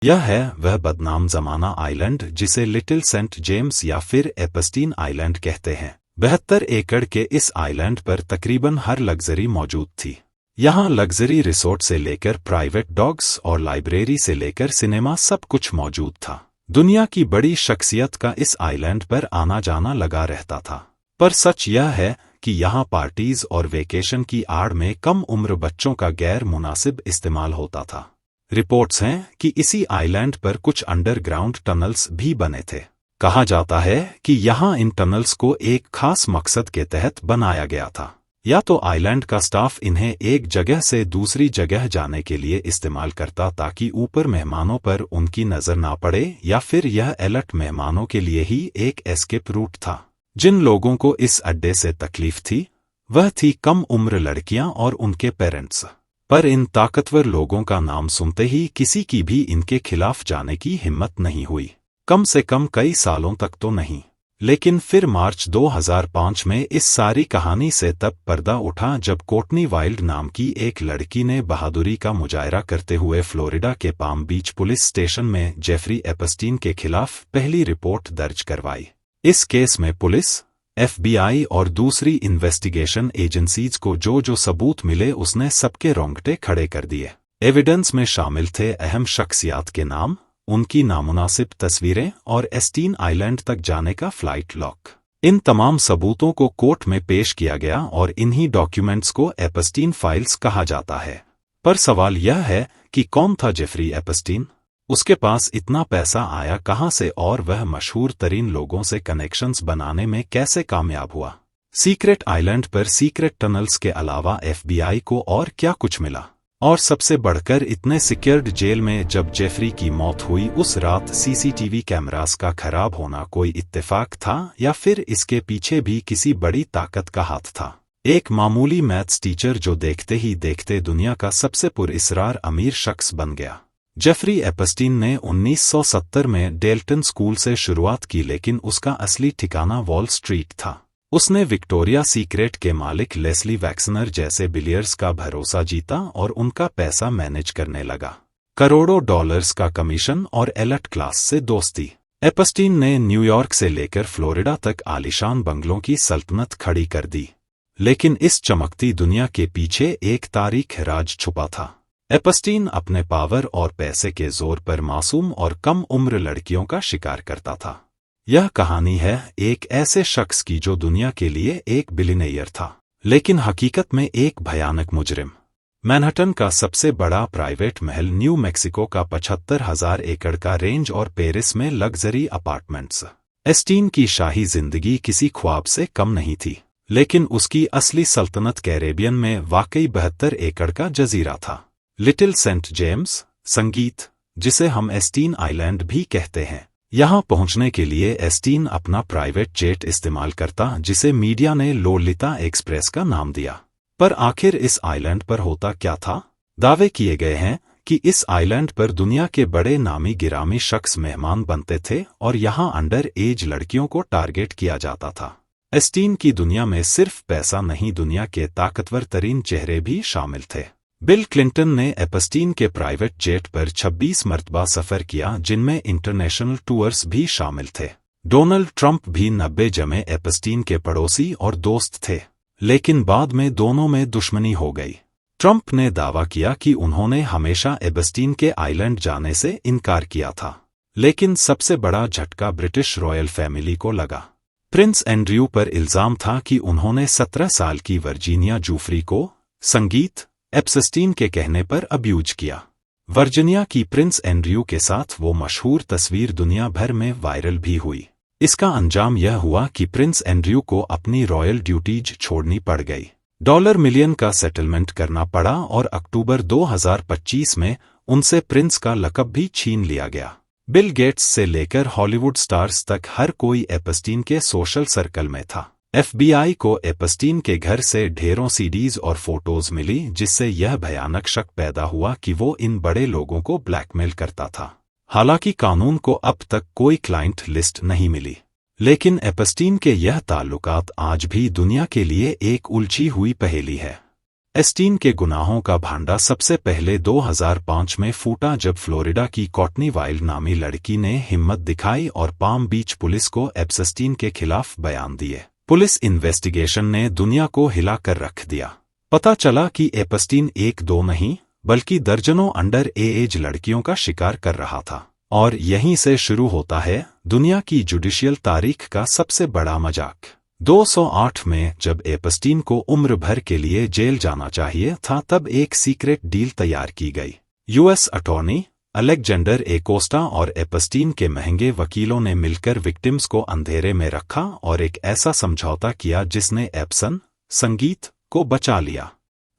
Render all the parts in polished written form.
यह है वह बदनाम जमाना आइलैंड जिसे लिटिल सेंट जेम्स या फिर एपस्टीन आइलैंड कहते हैं। 72 एकड़ के इस आइलैंड पर तकरीबन हर लग्जरी मौजूद थी। यहाँ लग्जरी रिसोर्ट से लेकर प्राइवेट डॉग्स और लाइब्रेरी से लेकर सिनेमा सब कुछ मौजूद था। दुनिया की बड़ी शख्सियत का इस आइलैंड पर आना जाना लगा रहता था। पर सच यह है कि यहाँ पार्टीज और वेकेशन की आड़ में कम उम्र बच्चों का गैर मुनासिब इस्तेमाल होता था। रिपोर्ट्स हैं कि इसी आइलैंड पर कुछ अंडरग्राउंड टनल्स भी बने थे। कहा जाता है कि यहाँ इन टनल्स को एक खास मकसद के तहत बनाया गया था। या तो आइलैंड का स्टाफ इन्हें एक जगह से दूसरी जगह जाने के लिए इस्तेमाल करता ताकि ऊपर मेहमानों पर उनकी नजर ना पड़े, या फिर यह अलर्ट मेहमानों के लिए ही एक एस्केप रूट था। जिन लोगों को इस अड्डे से तकलीफ थी वह थी कम उम्र लड़कियां और उनके पेरेंट्स। पर इन ताकतवर लोगों का नाम सुनते ही किसी की भी इनके खिलाफ जाने की हिम्मत नहीं हुई, कम से कम कई सालों तक तो नहीं। लेकिन फिर मार्च 2005 में इस सारी कहानी से तब पर्दा उठा जब कोर्टनी वाइल्ड नाम की एक लड़की ने बहादुरी का मुजाहरा करते हुए फ्लोरिडा के पाम बीच पुलिस स्टेशन में जेफरी एपस्टीन के खिलाफ पहली रिपोर्ट दर्ज करवाई। इस केस में पुलिस, FBI और दूसरी इन्वेस्टिगेशन एजेंसीज को जो सबूत मिले उसने सबके रोंगटे खड़े कर दिए। एविडेंस में शामिल थे अहम शख्सियात के नाम, उनकी नामुनासिब तस्वीरें और एस्टीन आइलैंड तक जाने का फ्लाइट लॉग। इन तमाम सबूतों को कोर्ट में पेश किया गया और इन्हीं डॉक्यूमेंट्स को एपस्टीन फाइल्स कहा जाता है। पर सवाल यह है कि कौन था जेफरी एपस्टीन? उसके पास इतना पैसा आया कहां से और वह मशहूर तरीन लोगों से कनेक्शंस बनाने में कैसे कामयाब हुआ? सीक्रेट आइलैंड पर सीक्रेट टनल्स के अलावा FBI को और क्या कुछ मिला? और सबसे बढ़कर इतने सिक्योर्ड जेल में जब जेफरी की मौत हुई उस रात CCTV कैमरास का खराब होना कोई इत्तेफाक था या फिर इसके पीछे भी किसी बड़ी ताकत का हाथ था? एक मामूली मैथ्स टीचर जो देखते ही देखते दुनिया का सबसे पुरअसरार अमीर शख्स बन गया। जेफरी एपस्टीन ने 1970 में डेल्टन स्कूल से शुरुआत की, लेकिन उसका असली ठिकाना वॉल स्ट्रीट था। उसने विक्टोरिया सीक्रेट के मालिक लेस्ली वैक्सनर जैसे बिलियर्स का भरोसा जीता और उनका पैसा मैनेज करने लगा। करोड़ों डॉलर्स का कमीशन और एलिट क्लास से दोस्ती। एपस्टीन ने न्यूयॉर्क से लेकर फ्लोरिडा तक आलीशान बंगलों की सल्तनत खड़ी कर दी। लेकिन इस चमकती दुनिया के पीछे एक तारीख राज छुपा था। एपस्टीन अपने पावर और पैसे के जोर पर मासूम और कम उम्र लड़कियों का शिकार करता था। यह कहानी है एक ऐसे शख्स की जो दुनिया के लिए एक बिलियनेयर था, लेकिन हकीकत में एक भयानक मुजरिम। मैनहट्टन का सबसे बड़ा प्राइवेट महल, न्यू मैक्सिको का 75,000 एकड़ का रेंज और पेरिस में लग्जरी अपार्टमेंट्स। एस्टीन की शाही जिंदगी किसी ख्वाब से कम नहीं थी, लेकिन उसकी असली सल्तनत कैरेबियन में वाकई 72 एकड़ का जजीरा था। लिटिल सेंट जेम्स, संगीत, जिसे हम एस्टीन आइलैंड भी कहते हैं। यहाँ पहुँचने के लिए एस्टीन अपना प्राइवेट जेट इस्तेमाल करता जिसे मीडिया ने लोलिता एक्सप्रेस का नाम दिया। पर आखिर इस आइलैंड पर होता क्या था? दावे किए गए हैं कि इस आइलैंड पर दुनिया के बड़े नामी गिरामी शख्स मेहमान बनते थे और यहाँ अंडर एज लड़कियों को टारगेट किया जाता था। एस्टीन की दुनिया में सिर्फ पैसा नहीं, दुनिया के ताकतवर तरीन चेहरे भी शामिल थे। बिल क्लिंटन ने एपस्टीन के प्राइवेट जेट पर 26 मरतबा सफर किया, जिनमें इंटरनेशनल टूर्स भी शामिल थे। डोनाल्ड ट्रंप भी 90 जमे एपस्टीन के पड़ोसी और दोस्त थे, लेकिन बाद में दोनों में दुश्मनी हो गई। ट्रंप ने दावा किया कि उन्होंने हमेशा एपस्टीन के आइलैंड जाने से इनकार किया था, लेकिन सबसे बड़ा झटका ब्रिटिश रॉयल फैमिली को लगा। प्रिंस एंड्रयू पर इल्जाम था कि उन्होंने 17 साल की वर्जीनिया जूफ्री को, संगीत, एपस्टीन के कहने पर अब्यूज किया। वर्जीनिया की प्रिंस एंड्रयू के साथ वो मशहूर तस्वीर दुनिया भर में वायरल भी हुई। इसका अंजाम यह हुआ कि प्रिंस एंड्रयू को अपनी रॉयल ड्यूटीज छोड़नी पड़ गई, $1 मिलियन का सेटलमेंट करना पड़ा और अक्टूबर 2025 में उनसे प्रिंस का लक़ब भी छीन लिया गया। बिल गेट्स से लेकर हॉलीवुड स्टार्स तक हर कोई एपस्टीन के सोशल सर्कल में था। FBI को एपस्टीन के घर से ढेरों CDs और फोटोज मिली, जिससे यह भयानक शक पैदा हुआ कि वो इन बड़े लोगों को ब्लैकमेल करता था। हालांकि कानून को अब तक कोई क्लाइंट लिस्ट नहीं मिली, लेकिन एपस्टीन के यह ताल्लुकात आज भी दुनिया के लिए एक उलझी हुई पहेली है। एस्टीन के गुनाहों का भांडा सबसे पहले 2005 में फूटा जब फ्लोरिडा की कॉर्टनी वाइल्ड नामी लड़की ने हिम्मत दिखाई और पाम बीच पुलिस को एप्स्टीन के खिलाफ बयान दिए। पुलिस इन्वेस्टिगेशन ने दुनिया को हिला कर रख दिया। पता चला कि एप्स्टीन एक दो नहीं बल्कि दर्जनों अंडर एज लड़कियों का शिकार कर रहा था। और यहीं से शुरू होता है दुनिया की जुडिशियल तारीख का सबसे बड़ा मजाक। 208 में जब एप्स्टीन को उम्र भर के लिए जेल जाना चाहिए था तब एक सीक्रेट डील तैयार की गई। यूएस अटॉर्नी अलेक्जेंडर एकोस्टा और एप्स्टीन के महंगे वकीलों ने मिलकर विक्टिम्स को अंधेरे में रखा और एक ऐसा समझौता किया जिसने एप्सन संगीत को बचा लिया।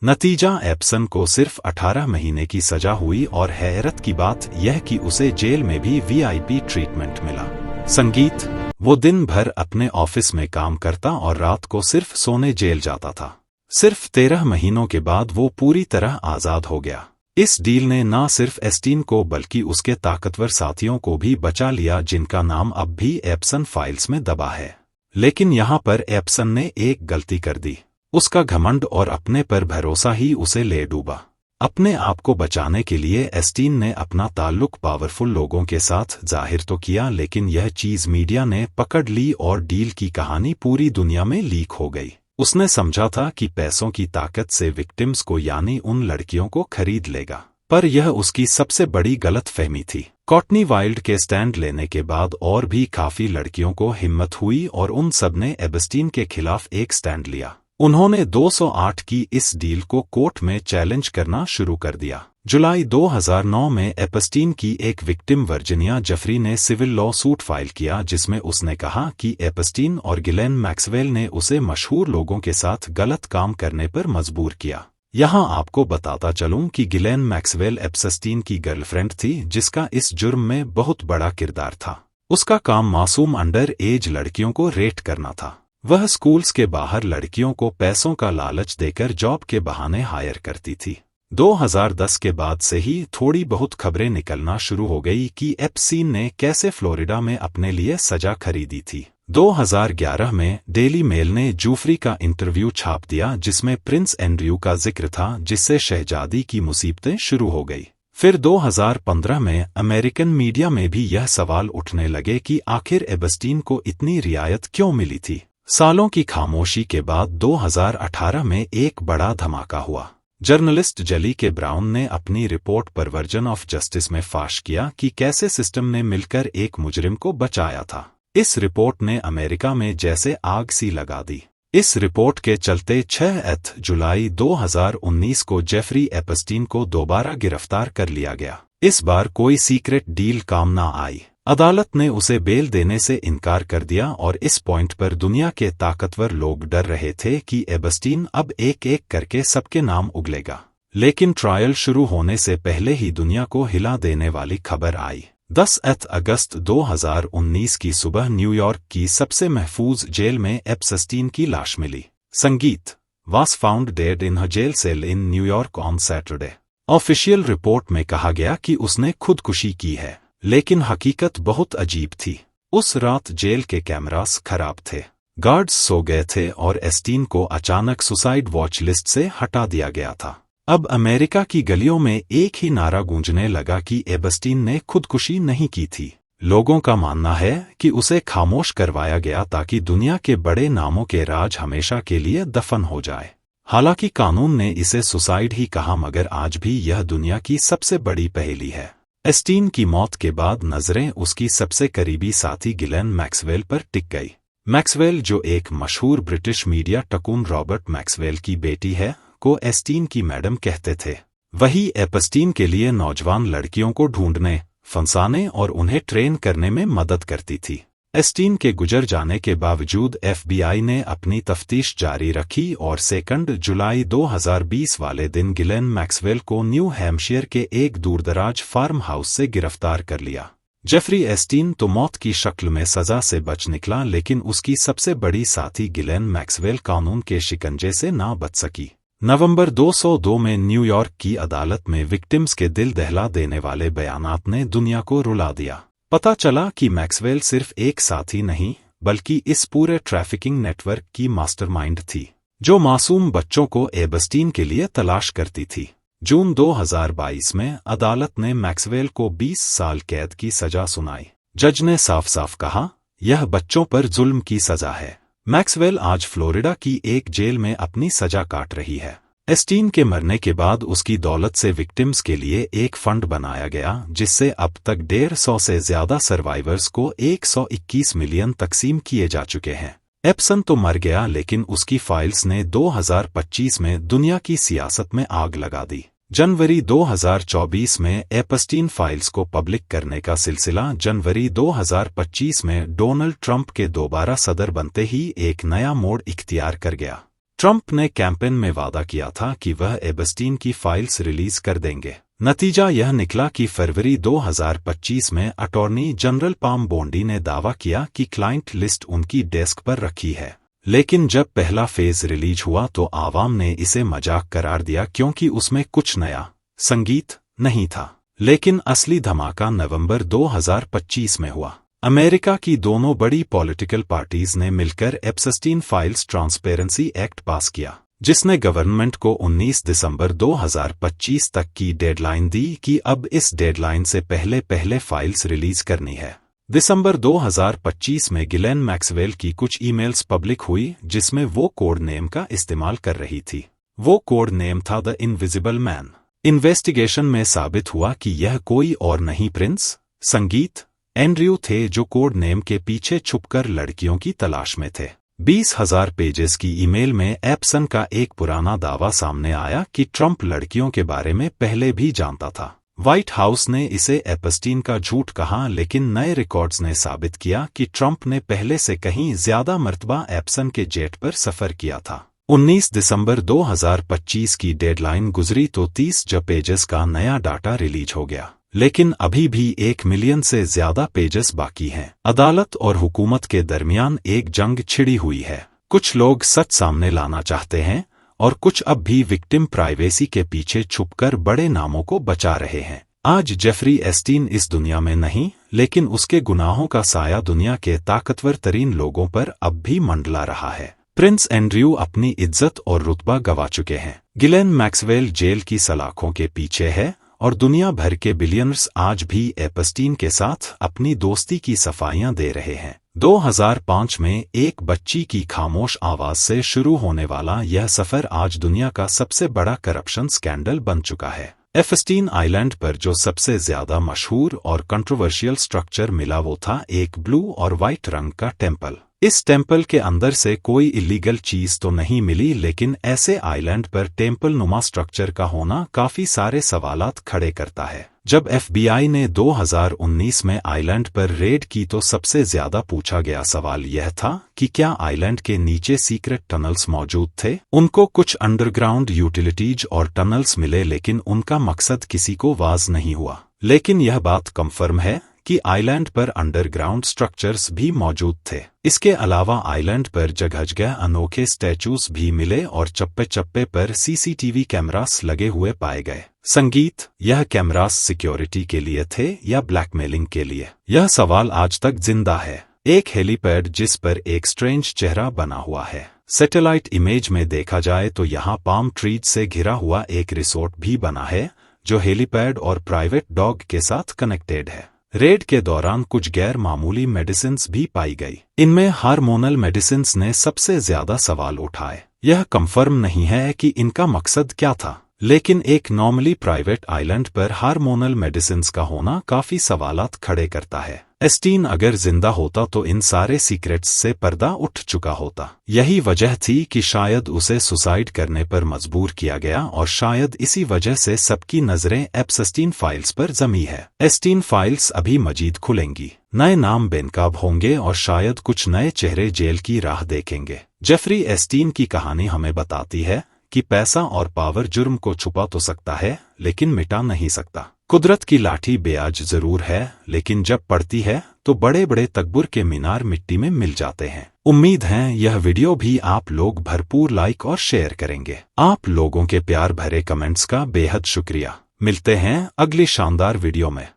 नतीजा एप्सन को सिर्फ 18 महीने की सजा हुई और हैरत की बात यह कि उसे जेल में भी वीआईपी ट्रीटमेंट मिला। संगीत वो दिन भर अपने ऑफिस में काम करता और रात को सिर्फ सोने जेल जाता था। सिर्फ 13 महीनों के बाद वो पूरी तरह आजाद हो गया। इस डील ने न सिर्फ एस्टीन को बल्कि उसके ताकतवर साथियों को भी बचा लिया जिनका नाम अब भी एप्सन फाइल्स में दबा है। लेकिन यहाँ पर एप्सन ने एक गलती कर दी। उसका घमंड और अपने पर भरोसा ही उसे ले डूबा। अपने आप को बचाने के लिए एस्टीन ने अपना ताल्लुक पावरफुल लोगों के साथ जाहिर तो किया लेकिन यह चीज मीडिया ने पकड़ ली और डील की कहानी पूरी दुनिया में लीक हो गई। उसने समझा था कि पैसों की ताकत से विक्टिम्स को यानी उन लड़कियों को खरीद लेगा, पर यह उसकी सबसे बड़ी गलतफहमी थी। कॉर्टनी वाइल्ड के स्टैंड लेने के बाद और भी काफी लड़कियों को हिम्मत हुई और उन सब ने एप्स्टीन के खिलाफ एक स्टैंड लिया। उन्होंने 208 की इस डील को कोर्ट में चैलेंज करना शुरू कर दिया। जुलाई 2009 में एप्स्टीन की एक विक्टिम वर्जीनिया जेफरी ने सिविल लॉ सूट फाइल किया जिसमें उसने कहा कि एप्स्टीन और गिलेन मैक्सवेल ने उसे मशहूर लोगों के साथ गलत काम करने पर मजबूर किया। यहाँ आपको बताता चलूं कि गिलेन मैक्सवेल एप्स्टीन की गर्लफ्रेंड थी जिसका इस जुर्म में बहुत बड़ा किरदार था। उसका काम मासूम अंडर एज लड़कियों को रेट करना था। वह स्कूल्स के बाहर लड़कियों को पैसों का लालच देकर जॉब के बहाने हायर करती थी। 2010 के बाद से ही थोड़ी बहुत खबरें निकलना शुरू हो गई कि एप्स्टीन ने कैसे फ्लोरिडा में अपने लिए सजा खरीदी थी। 2011 में डेली मेल ने जूफरी का इंटरव्यू छाप दिया जिसमें प्रिंस एंड्रयू का जिक्र था जिससे शहजादी की मुसीबतें शुरू हो गई। फिर 2015 में अमेरिकन मीडिया में भी यह सवाल उठने लगे कि आखिर एप्स्टीन को इतनी रियायत क्यों मिली थी। सालों की खामोशी के बाद 2018 में एक बड़ा धमाका हुआ। जर्नलिस्ट जेली के ब्राउन ने अपनी रिपोर्ट पर वर्जन ऑफ जस्टिस में फाश किया कि कैसे सिस्टम ने मिलकर एक मुजरिम को बचाया था। इस रिपोर्ट ने अमेरिका में जैसे आग सी लगा दी। इस रिपोर्ट के चलते 6 जुलाई 2019 को जेफरी एप्स्टीन को दोबारा गिरफ्तार कर लिया गया। इस बार कोई सीक्रेट डील काम ना आई। अदालत ने उसे बेल देने से इनकार कर दिया और इस पॉइंट पर दुनिया के ताकतवर लोग डर रहे थे कि एप्स्टीन अब एक एक करके सबके नाम उगलेगा। लेकिन ट्रायल शुरू होने से पहले ही दुनिया को हिला देने वाली खबर आई। 10 अगस्त 2019 की सुबह न्यूयॉर्क की सबसे महफूज जेल में एप्स्टीन की लाश मिली। संगीत was found dead in her jail cell in New York on Saturday। Official report में कहा गया कि उसने खुदकुशी की है, लेकिन हकीकत बहुत अजीब थी। उस रात जेल के कैमरास खराब थे, गार्ड्स सो गए थे और एस्टीन को अचानक सुसाइड वॉच लिस्ट से हटा दिया गया था। अब अमेरिका की गलियों में एक ही नारा गूंजने लगा कि एप्स्टीन ने खुदकुशी नहीं की थी। लोगों का मानना है कि उसे खामोश करवाया गया ताकि दुनिया के बड़े नामों के राज हमेशा के लिए दफन हो जाए। हालांकि कानून ने इसे सुसाइड ही कहा मगर आज भी यह दुनिया की सबसे बड़ी पहेली है। एस्टीन की मौत के बाद नजरें उसकी सबसे करीबी साथी गिलेन मैक्सवेल पर टिक गई। मैक्सवेल जो एक मशहूर ब्रिटिश मीडिया टकून रॉबर्ट मैक्सवेल की बेटी है को एस्टीन की मैडम कहते थे। वही एप्स्टीन के लिए नौजवान लड़कियों को ढूंढने, फंसाने और उन्हें ट्रेन करने में मदद करती थी। एस्टीन के गुजर जाने के बावजूद FBI ने अपनी तफ्तीश जारी रखी और 2 जुलाई 2020 वाले दिन गिलेन मैक्सवेल को न्यू हैम्पशायर के एक दूरदराज फार्म हाउस से गिरफ्तार कर लिया। जेफरी एस्टीन तो मौत की शक्ल में सजा से बच निकला लेकिन उसकी सबसे बड़ी साथी गिलेन मैक्सवेल कानून के शिकंजे से ना बच सकी। नवंबर 2002 में न्यूयॉर्क की अदालत में विक्टिम्स के दिल दहला देने वाले बयानात ने दुनिया को रुला दिया। पता चला कि मैक्सवेल सिर्फ एक साथी नहीं बल्कि इस पूरे ट्रैफिकिंग नेटवर्क की मास्टरमाइंड थी। जो मासूम बच्चों को एपस्टीन के लिए तलाश करती थी। जून 2022 में अदालत ने मैक्सवेल को 20 साल कैद की सजा सुनाई। जज ने साफ साफ कहा, यह बच्चों पर जुल्म की सजा है। मैक्सवेल आज फ्लोरिडा की एक जेल में अपनी सजा काट रही है। एपस्टीन के मरने के बाद उसकी दौलत से विक्टिम्स के लिए एक फंड बनाया गया, जिससे अब तक 150 से ज्यादा सर्वाइवर्स को 121 मिलियन तकसीम किए जा चुके हैं। एप्सन तो मर गया, लेकिन उसकी फाइल्स ने 2025 में दुनिया की सियासत में आग लगा दी। जनवरी 2024 में एपस्टीन फाइल्स को पब्लिक करने का सिलसिला जनवरी 2025 में डोनाल्ड ट्रंप के दोबारा सदर बनते ही एक नया मोड़ इख्तियार कर गया। ट्रंप ने कैंपेन में वादा किया था कि वह एपस्टीन की फाइल्स रिलीज कर देंगे। नतीजा यह निकला कि फरवरी 2025 में अटॉर्नी जनरल पाम बोंडी ने दावा किया कि क्लाइंट लिस्ट उनकी डेस्क पर रखी है, लेकिन जब पहला फेज रिलीज हुआ तो आवाम ने इसे मजाक करार दिया क्योंकि उसमें कुछ नया संगीत नहीं था। लेकिन असली धमाका नवंबर 2025 में हुआ। अमेरिका की दोनों बड़ी पॉलिटिकल पार्टीज ने मिलकर एपस्टीन फाइल्स ट्रांसपेरेंसी एक्ट पास किया, जिसने गवर्नमेंट को 19 दिसंबर 2025 तक की डेडलाइन दी कि अब इस डेडलाइन से पहले फाइल्स रिलीज करनी है। दिसंबर 2025 में गिलेन मैक्सवेल की कुछ ईमेल्स पब्लिक हुई, जिसमें वो कोड नेम का इस्तेमाल कर रही थी। वो कोड नेम था द इनविजिबल मैन। इन्वेस्टिगेशन में साबित हुआ कि यह कोई और नहीं प्रिंस संगीत एंड्रयू थे, जो कोड नेम के पीछे छुपकर लड़कियों की तलाश में थे। 20,000 पेजेस की ईमेल में एप्सन का एक पुराना दावा सामने आया कि ट्रंप लड़कियों के बारे में पहले भी जानता था। व्हाइट हाउस ने इसे एपस्टीन का झूठ कहा, लेकिन नए रिकॉर्ड्स ने साबित किया कि ट्रंप ने पहले से कहीं ज्यादा मर्तबा एप्सन के जेट पर सफर किया था। 19 दिसंबर 2025 की डेडलाइन गुजरी तो 30 पेजेस का नया डाटा रिलीज हो गया, लेकिन अभी भी 1 मिलियन से ज्यादा पेजेस बाकी हैं। अदालत और हुकूमत के दरमियान एक जंग छिड़ी हुई है। कुछ लोग सच सामने लाना चाहते हैं और कुछ अब भी विक्टिम प्राइवेसी के पीछे छुपकर बड़े नामों को बचा रहे हैं। आज जेफरी एस्टीन इस दुनिया में नहीं, लेकिन उसके गुनाहों का साया दुनिया के ताकतवर तरीन लोगों पर अब भी मंडला रहा है। प्रिंस एंड्रयू अपनी इज्जत और रुतबा गंवा चुके हैं। गिलेन मैक्सवेल जेल की सलाखों के पीछे है और दुनिया भर के बिलियनर्स आज भी एपस्टीन के साथ अपनी दोस्ती की सफाइयां दे रहे हैं। 2005 में एक बच्ची की खामोश आवाज से शुरू होने वाला यह सफर आज दुनिया का सबसे बड़ा करप्शन स्कैंडल बन चुका है। एपस्टीन आइलैंड पर जो सबसे ज्यादा मशहूर और कंट्रोवर्शियल स्ट्रक्चर मिला वो था एक ब्लू और व्हाइट रंग का टेम्पल। इस टेम्पल के अंदर से कोई इलीगल चीज तो नहीं मिली, लेकिन ऐसे आइलैंड पर टेम्पल नुमा स्ट्रक्चर का होना काफी सारे सवालात खड़े करता है। जब FBI ने 2019 में आइलैंड पर रेड की तो सबसे ज्यादा पूछा गया सवाल यह था कि क्या आइलैंड के नीचे सीक्रेट टनल्स मौजूद थे। उनको कुछ अंडरग्राउंड यूटिलिटीज और टनल्स मिले, लेकिन उनका मकसद किसी को वाज नहीं हुआ। लेकिन यह बात कंफर्म है कि आइलैंड पर अंडरग्राउंड स्ट्रक्चर्स भी मौजूद थे। इसके अलावा आइलैंड पर जगह जगह अनोखे स्टैचूज भी मिले और चप्पे चप्पे पर CCTV कैमरास लगे हुए पाए गए। संगीत, यह कैमरास सिक्योरिटी के लिए थे या ब्लैकमेलिंग के लिए? यह सवाल आज तक जिंदा है। एक हेलीपैड जिस पर एक स्ट्रेंज चेहरा बना हुआ है। सैटेलाइट इमेज में देखा जाए तो यहाँ पाम ट्रीज से घिरा हुआ एक रिसोर्ट भी बना है, जो हेलीपैड और प्राइवेट डॉग के साथ कनेक्टेड है। रेड के दौरान कुछ गैर मामूली मेडिसिन्स भी पाई गई। इनमें हार्मोनल मेडिसिन्स ने सबसे ज्यादा सवाल उठाए। यह कंफर्म नहीं है कि इनका मकसद क्या था, लेकिन एक नॉर्मली प्राइवेट आइलैंड पर हार्मोनल मेडिसिन्स का होना काफी सवालात खड़े करता है। एस्टीन अगर जिंदा होता तो इन सारे सीक्रेट्स से पर्दा उठ चुका होता। यही वजह थी कि शायद उसे सुसाइड करने पर मजबूर किया गया और शायद इसी वजह से सबकी नजरें एपस्टीन फाइल्स पर जमी है। एस्टीन फाइल्स अभी मजीद खुलेंगी, नए नाम बेनकाब होंगे और शायद कुछ नए चेहरे जेल की राह देखेंगे। जेफरी एस्टीन की कहानी हमें बताती है कि पैसा और पावर जुर्म को छुपा तो सकता है, लेकिन मिटा नहीं सकता। कुदरत की लाठी बेआज जरूर है, लेकिन जब पड़ती है तो बड़े बड़े तकबूर के मीनार मिट्टी में मिल जाते हैं। उम्मीद है यह वीडियो भी आप लोग भरपूर लाइक और शेयर करेंगे। आप लोगों के प्यार भरे कमेंट्स का बेहद शुक्रिया। मिलते हैं अगली शानदार वीडियो में।